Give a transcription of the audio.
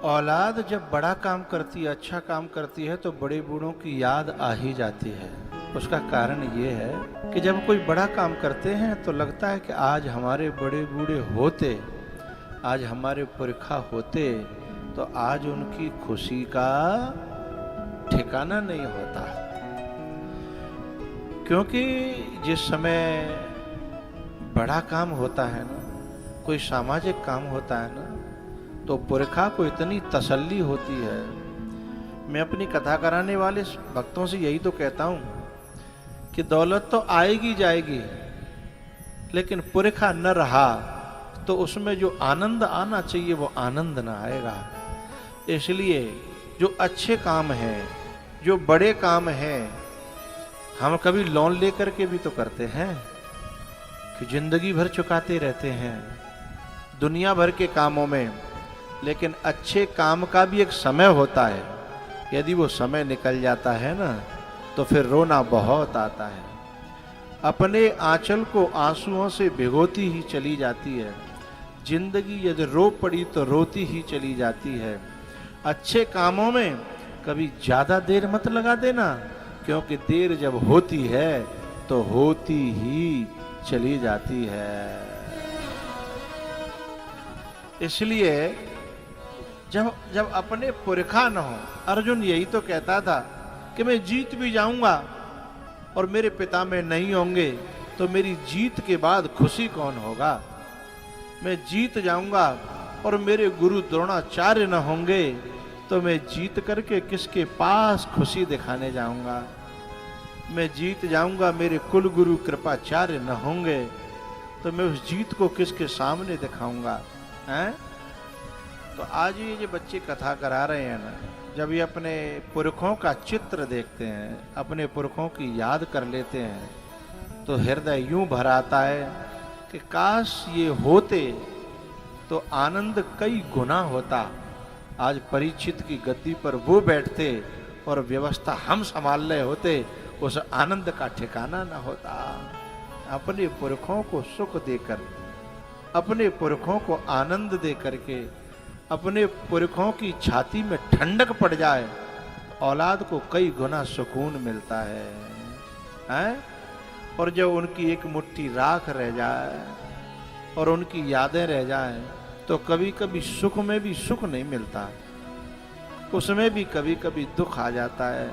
औलाद जब बड़ा काम करती है, अच्छा काम करती है, तो बड़े बूढ़ों की याद आ ही जाती है। उसका कारण ये है कि जब कोई बड़ा काम करते हैं तो लगता है कि आज हमारे बड़े बूढ़े होते, आज हमारे पुरखा होते, तो आज उनकी खुशी का ठिकाना नहीं होता। क्योंकि जिस समय बड़ा काम होता है ना, कोई सामाजिक काम होता है ना, तो पुरखा को इतनी तसल्ली होती है। मैं अपनी कथा कराने वाले भक्तों से यही तो कहता हूं कि दौलत तो आएगी जाएगी, लेकिन पुरखा न रहा तो उसमें जो आनंद आना चाहिए वो आनंद ना आएगा। इसलिए जो अच्छे काम हैं, जो बड़े काम हैं, हम कभी लोन लेकर के भी तो करते हैं कि जिंदगी भर चुकाते रहते हैं दुनिया भर के कामों में, लेकिन अच्छे काम का भी एक समय होता है। यदि वो समय निकल जाता है ना, तो फिर रोना बहुत आता है। अपने आंचल को आंसुओं से भिगोती ही चली जाती है जिंदगी। यदि रो पड़ी तो रोती ही चली जाती है। अच्छे कामों में कभी ज्यादा देर मत लगा देना, क्योंकि देर जब होती है तो होती ही चली जाती है। इसलिए जब अपने पुरखा न हो, अर्जुन यही तो कहता था कि मैं जीत भी जाऊंगा और मेरे पिता में नहीं होंगे तो मेरी जीत के बाद खुशी कौन होगा। मैं जीत जाऊंगा और मेरे गुरु द्रोणाचार्य न होंगे तो मैं जीत करके किसके पास खुशी दिखाने जाऊंगा। मैं जीत जाऊंगा, मेरे कुल गुरु कृपाचार्य न होंगे तो मैं उस जीत को किसके सामने दिखाऊंगा। हैं? तो आज ये जो बच्चे कथा करा रहे हैं ना, जब ये अपने पुरखों का चित्र देखते हैं, अपने पुरखों की याद कर लेते हैं, तो हृदय यूं भर आता है कि काश ये होते तो आनंद कई गुना होता। आज परीक्षित की गद्दी पर वो बैठते और व्यवस्था हम संभाल रहे होते, उस आनंद का ठिकाना ना होता। अपने पुरखों को सुख देकर, अपने पुरखों को आनंद दे करके, अपने पुरखों की छाती में ठंडक पड़ जाए, औलाद को कई गुना सुकून मिलता है? और जब उनकी एक मुट्ठी राख रह जाए और उनकी यादें रह जाएं, तो कभी कभी सुख में भी सुख नहीं मिलता, उसमें भी कभी कभी दुख आ जाता है।